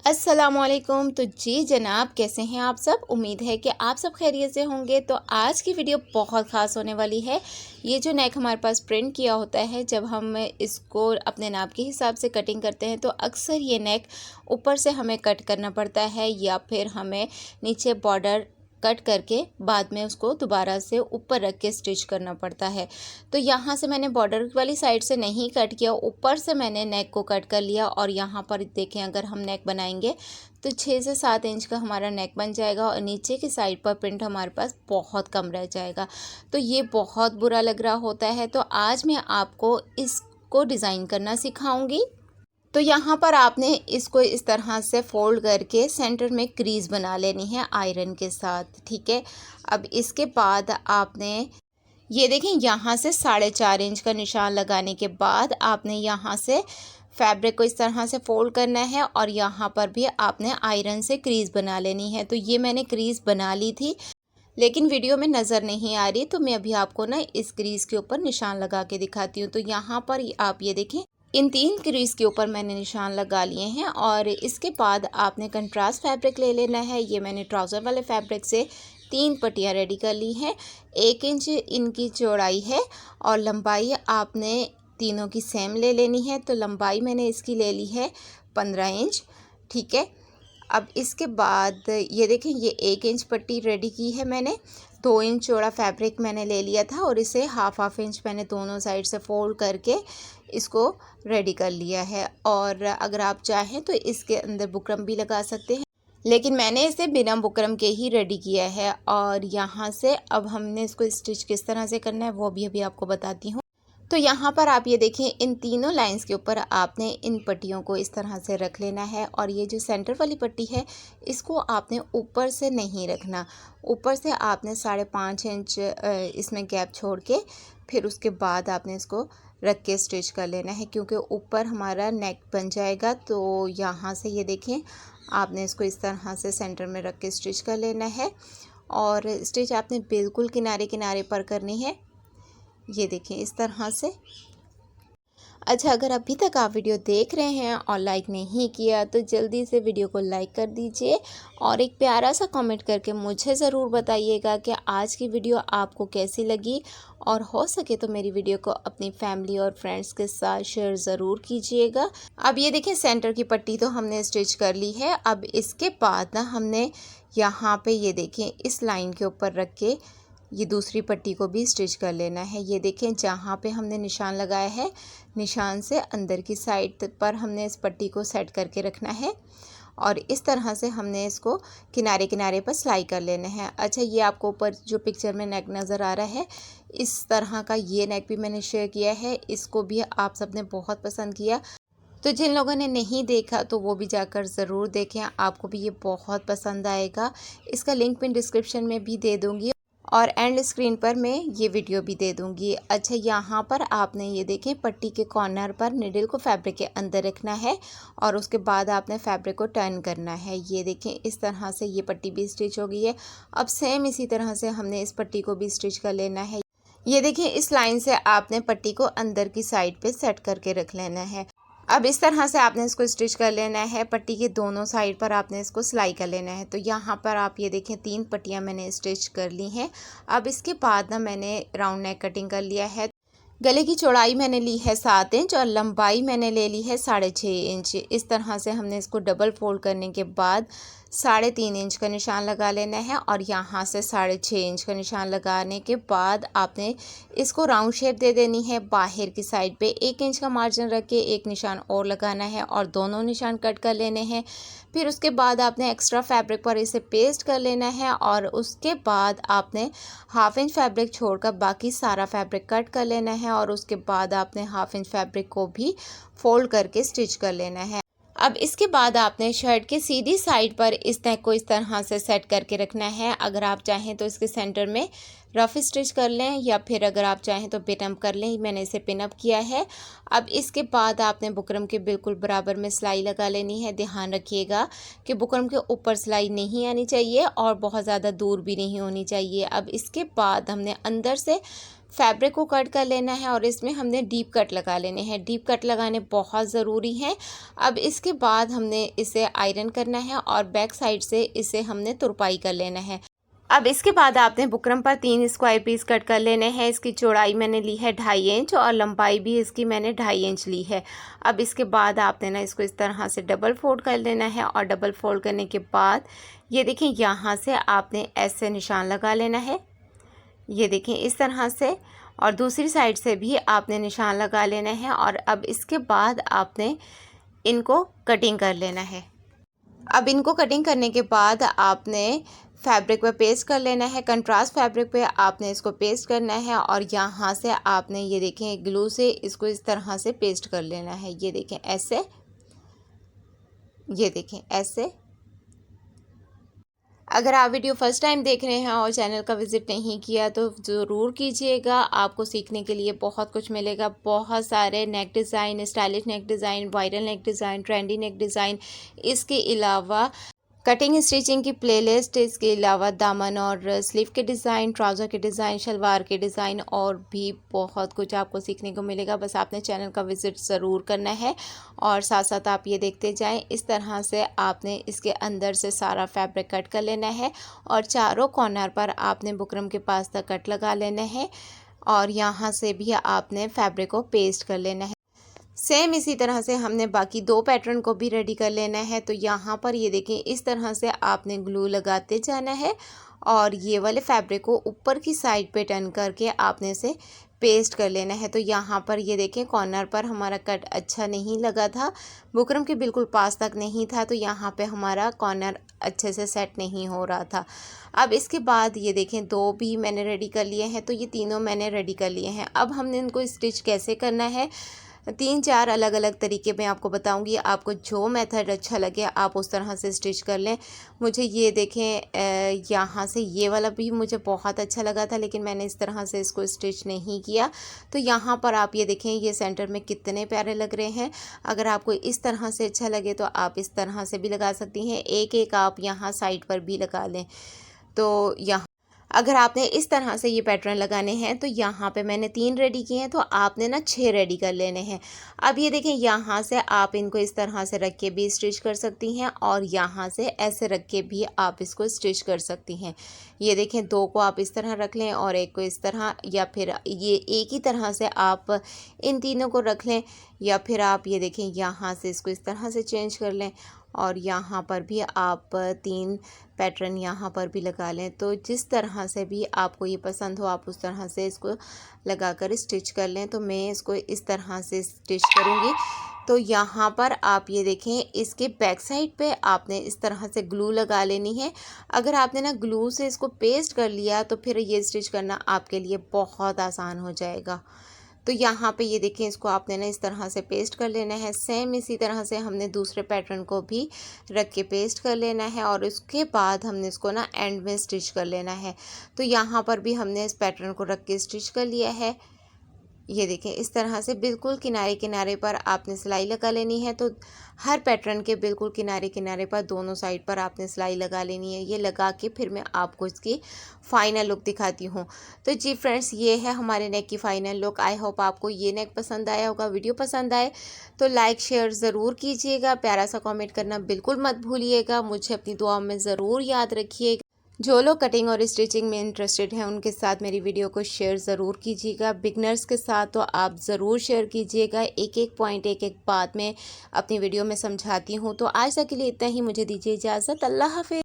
अस्सलामुअलैकुम। तो जी जनाब, कैसे हैं आप सब? उम्मीद है कि आप सब खैरियत से होंगे। तो आज की वीडियो बहुत ख़ास होने वाली है। ये जो नेक हमारे पास प्रिंट किया होता है, जब हम इसको अपने नाप के हिसाब से कटिंग करते हैं तो अक्सर ये नेक ऊपर से हमें कट करना पड़ता है या फिर हमें नीचे बॉर्डर कट करके बाद में उसको दोबारा से ऊपर रख के स्टिच करना पड़ता है। तो यहाँ से मैंने बॉर्डर वाली साइड से नहीं कट किया, ऊपर से मैंने नेक को कट कर लिया। और यहाँ पर देखें, अगर हम नेक बनाएंगे तो 6 से 7 इंच का हमारा नेक बन जाएगा और नीचे की साइड पर प्रिंट हमारे पास बहुत कम रह जाएगा। तो ये बहुत बुरा लग रहा होता है। तो आज मैं आपको इसको डिज़ाइन करना सिखाऊंगी। तो यहाँ पर आपने इसको इस तरह से फोल्ड करके सेंटर में क्रीज बना लेनी है आयरन के साथ, ठीक है। अब इसके बाद आपने ये देखें, यहाँ से 4.5 इंच का निशान लगाने के बाद आपने यहाँ से फैब्रिक को इस तरह से फोल्ड करना है और यहाँ पर भी आपने आयरन से क्रीज बना लेनी है। तो ये मैंने क्रीज बना ली थी, लेकिन वीडियो में नज़र नहीं आ रही, तो मैं अभी आपको ना इस क्रीज के ऊपर निशान लगा के दिखाती हूँ। तो यहाँ पर आप ये देखें, इन 3 क्रीज के ऊपर मैंने निशान लगा लिए हैं। और इसके बाद आपने कंट्रास्ट फैब्रिक ले लेना है। ये मैंने ट्राउज़र वाले फैब्रिक से 3 पट्टियाँ रेडी कर ली हैं। 1 इंच इनकी चौड़ाई है और लंबाई आपने तीनों की सेम ले लेनी है। तो लंबाई मैंने इसकी ले ली है 15 इंच, ठीक है। अब इसके बाद ये देखें, ये 1 इंच पट्टी रेडी की है मैंने। 2 इंच चौड़ा फैब्रिक मैंने ले लिया था और इसे हाफ इंच मैंने दोनों साइड से फोल्ड करके इसको रेडी कर लिया है। और अगर आप चाहें तो इसके अंदर बुकरम भी लगा सकते हैं, लेकिन मैंने इसे बिना बुकरम के ही रेडी किया है। और यहाँ से अब हमने इसको स्टिच किस तरह से करना है वो भी अभी आपको बताती हूँ। तो यहाँ पर आप ये देखें, इन तीनों लाइंस के ऊपर आपने इन पट्टियों को इस तरह से रख लेना है। और ये जो सेंटर वाली पट्टी है, इसको आपने ऊपर से नहीं रखना। ऊपर से आपने 5.5 इंच इसमें गैप छोड़ के फिर उसके बाद आपने इसको रख के स्टिच कर लेना है, क्योंकि ऊपर हमारा नेक बन जाएगा। तो यहाँ से ये देखें, आपने इसको इस तरह से सेंटर में रख के स्टिच कर लेना है। और स्टिच आपने बिल्कुल किनारे किनारे पर करनी है, ये देखें इस तरह से। अच्छा, अगर अभी तक आप वीडियो देख रहे हैं और लाइक नहीं किया तो जल्दी से वीडियो को लाइक कर दीजिए और एक प्यारा सा कमेंट करके मुझे ज़रूर बताइएगा कि आज की वीडियो आपको कैसी लगी। और हो सके तो मेरी वीडियो को अपनी फैमिली और फ्रेंड्स के साथ शेयर ज़रूर कीजिएगा। अब ये देखें, सेंटर की पट्टी तो हमने स्टिच कर ली है। अब इसके बाद ना हमने यहाँ पे ये देखें, इस लाइन के ऊपर रख के ये दूसरी पट्टी को भी स्टिच कर लेना है। ये देखें, जहाँ पे हमने निशान लगाया है, निशान से अंदर की साइड पर हमने इस पट्टी को सेट करके रखना है और इस तरह से हमने इसको किनारे किनारे पर सिलाई कर लेना है। अच्छा, ये आपको ऊपर जो पिक्चर में नेक नज़र आ रहा है, इस तरह का ये नेक भी मैंने शेयर किया है। इसको भी आप सबने बहुत पसंद किया, तो जिन लोगों ने नहीं देखा तो वो भी जाकर ज़रूर देखें, आपको भी ये बहुत पसंद आएगा। इसका लिंक मैं डिस्क्रिप्शन में भी दे दूँगी और एंड स्क्रीन पर मैं ये वीडियो भी दे दूंगी। अच्छा, यहाँ पर आपने ये देखें, पट्टी के कॉर्नर पर निडल को फैब्रिक के अंदर रखना है और उसके बाद आपने फैब्रिक को टर्न करना है। ये देखें, इस तरह से ये पट्टी भी स्टिच हो गई है। अब सेम इसी तरह से हमने इस पट्टी को भी स्टिच कर लेना है। ये देखें, इस लाइन से आपने पट्टी को अंदर की साइड पे सेट करके रख लेना है। अब इस तरह से आपने इसको स्टिच कर लेना है। पट्टी के दोनों साइड पर आपने इसको सिलाई कर लेना है। तो यहाँ पर आप ये देखें, 3 पट्टियाँ मैंने स्टिच कर ली हैं। अब इसके बाद ना मैंने राउंड नेक कटिंग कर लिया है। गले की चौड़ाई मैंने ली है 7 इंच और लंबाई मैंने ले ली है 6.5 इंच। इस तरह से हमने इसको डबल फोल्ड करने के बाद 3.5 इंच का निशान लगा लेना है और यहाँ से 6.5 इंच का निशान लगाने के बाद आपने इसको राउंड शेप दे देनी है। बाहर की साइड पे 1 इंच का मार्जिन रख के एक निशान और लगाना है और दोनों निशान कट कर लेने हैं। फिर उसके बाद आपने एक्स्ट्रा फैब्रिक पर इसे पेस्ट कर लेना है और उसके बाद आपने हाफ इंच फैब्रिक छोड़कर बाकी सारा फैब्रिक कट कर लेना है और उसके बाद आपने हाफ इंच फैब्रिक को भी फोल्ड करके स्टिच कर लेना है। अब इसके बाद आपने शर्ट के सीधी साइड पर इस नेक को इस तरह से सेट करके रखना है। अगर आप चाहें तो इसके सेंटर में रफ स्टिच कर लें या फिर अगर आप चाहें तो पिन अप कर लें। मैंने इसे पिन अप किया है। अब इसके बाद आपने बुकरम के बिल्कुल बराबर में सिलाई लगा लेनी है। ध्यान रखिएगा कि बुकरम के ऊपर सिलाई नहीं आनी चाहिए और बहुत ज़्यादा दूर भी नहीं होनी चाहिए। अब इसके बाद हमने अंदर से फैब्रिक को कट कर लेना है और इसमें हमने डीप कट लगा लेने हैं। डीप कट लगाने बहुत ज़रूरी हैं। अब इसके बाद हमने इसे आयरन करना है और बैक साइड से इसे हमने तुरपाई कर लेना है। अब इसके बाद आपने बुकरम पर 3 स्क्वायर पीस कट कर लेने हैं। इसकी चौड़ाई मैंने ली है 2.5 इंच और लंबाई भी इसकी मैंने 2.5 इंच ली है। अब इसके बाद आपने ना इसको इस तरह से डबल फोल्ड कर लेना है और डबल फोल्ड करने के बाद ये देखें यहाँ से आपने ऐसे निशान लगा लेना है। ये देखें इस तरह से, और दूसरी साइड से भी आपने निशान लगा लेना है। और अब इसके बाद आपने इनको कटिंग कर लेना है। अब इनको कटिंग करने के बाद आपने फैब्रिक पे पेस्ट कर लेना है। कंट्रास्ट फैब्रिक पे आपने इसको पेस्ट करना है और यहाँ से आपने ये देखें ग्लू से इसको इस तरह से पेस्ट कर लेना है। ये देखें ऐसे, ये देखें ऐसे। अगर आप वीडियो फर्स्ट टाइम देख रहे हैं और चैनल का विज़िट नहीं किया तो ज़रूर कीजिएगा। आपको सीखने के लिए बहुत कुछ मिलेगा। बहुत सारे नेक डिज़ाइन, स्टाइलिश नेक डिज़ाइन, वायरल नेक डिज़ाइन, ट्रेंडी नेक डिज़ाइन, इसके अलावा कटिंग स्टिचिंग की प्लेलिस्ट, इसके अलावा दामन और स्लीव के डिज़ाइन, ट्राउज़र के डिज़ाइन, शलवार के डिज़ाइन और भी बहुत कुछ आपको सीखने को मिलेगा। बस आपने चैनल का विज़िट ज़रूर करना है और साथ साथ आप ये देखते जाएं। इस तरह से आपने इसके अंदर से सारा फैब्रिक कट कर लेना है और चारों कॉर्नर पर आपने बुकरम के पास तक कट लगा लेना है और यहाँ से भी आपने फैब्रिक को पेस्ट कर लेना है। सेम इसी तरह से हमने बाकी 2 पैटर्न को भी रेडी कर लेना है। तो यहाँ पर ये देखें इस तरह से आपने ग्लू लगाते जाना है और ये वाले फैब्रिक को ऊपर की साइड पे टर्न करके आपने इसे पेस्ट कर लेना है। तो यहाँ पर ये देखें कॉर्नर पर हमारा कट अच्छा नहीं लगा था, बुकरम के बिल्कुल पास तक नहीं था, तो यहाँ पे हमारा कॉर्नर अच्छे से सेट नहीं हो रहा था। अब इसके बाद ये देखें 2 भी मैंने रेडी कर लिए हैं। तो ये तीनों मैंने रेडी कर लिए हैं। अब हमने इनको स्टिच कैसे करना है, 3-4 अलग अलग तरीके मैं आपको बताऊंगी। आपको जो मेथड अच्छा लगे आप उस तरह से स्टिच कर लें। मुझे ये देखें यहाँ से ये वाला भी मुझे बहुत अच्छा लगा था, लेकिन मैंने इस तरह से इसको स्टिच नहीं किया। तो यहाँ पर आप ये देखें ये सेंटर में कितने प्यारे लग रहे हैं। अगर आपको इस तरह से अच्छा लगे तो आप इस तरह से भी लगा सकती हैं। एक एक आप यहाँ साइड पर भी लगा लें। तो यहाँ अगर आपने इस तरह से ये पैटर्न लगाने हैं तो यहाँ पे मैंने 3 रेडी किए हैं, तो आपने ना 6 रेडी कर लेने हैं। अब ये देखें यहाँ से आप इनको इस तरह से रख के भी स्टिच कर सकती हैं और यहाँ से ऐसे रख के भी आप इसको स्टिच कर सकती हैं। ये देखें 2 को आप इस तरह रख लें और एक को इस तरह, या फिर ये एक ही तरह से आप इन तीनों को रख लें, या फिर आप ये देखें यहाँ से इसको इस तरह से चेंज कर लें और यहाँ पर भी आप 3 पैटर्न यहाँ पर भी लगा लें। तो जिस तरह से भी आपको ये पसंद हो आप उस तरह से इसको लगाकर स्टिच कर लें। तो मैं इसको इस तरह से स्टिच करूँगी। तो यहाँ पर आप ये देखें इसके बैक साइड पे आपने इस तरह से ग्लू लगा लेनी है। अगर आपने ना ग्लू से इसको पेस्ट कर लिया तो फिर ये स्टिच करना आपके लिए बहुत आसान हो जाएगा। तो यहाँ पे ये देखें इसको आपने ना इस तरह से पेस्ट कर लेना है। सेम इसी तरह से हमने दूसरे पैटर्न को भी रख के पेस्ट कर लेना है और उसके बाद हमने इसको ना एंड में स्टिच कर लेना है। तो यहाँ पर भी हमने इस पैटर्न को रख के स्टिच कर लिया है। ये देखें इस तरह से बिल्कुल किनारे किनारे पर आपने सिलाई लगा लेनी है। तो हर पैटर्न के बिल्कुल किनारे किनारे पर दोनों साइड पर आपने सिलाई लगा लेनी है। ये लगा के फिर मैं आपको इसकी फ़ाइनल लुक दिखाती हूँ। तो जी फ्रेंड्स, ये है हमारे नेक की फ़ाइनल लुक। आई होप आपको ये नेक पसंद आया होगा। वीडियो पसंद आए तो लाइक शेयर ज़रूर कीजिएगा। प्यारा सा कॉमेंट करना बिल्कुल मत भूलिएगा। मुझे अपनी दुआ में ज़रूर याद रखिएगा। जो लोग कटिंग और स्टिचिंग में इंटरेस्टेड हैं उनके साथ मेरी वीडियो को शेयर ज़रूर कीजिएगा। बिगनर्स के साथ तो आप ज़रूर शेयर कीजिएगा। एक एक पॉइंट, एक एक बात में अपनी वीडियो में समझाती हूँ। तो आज तक के लिए इतना ही। मुझे दीजिए इजाज़त। अल्लाह हाफ़िज़।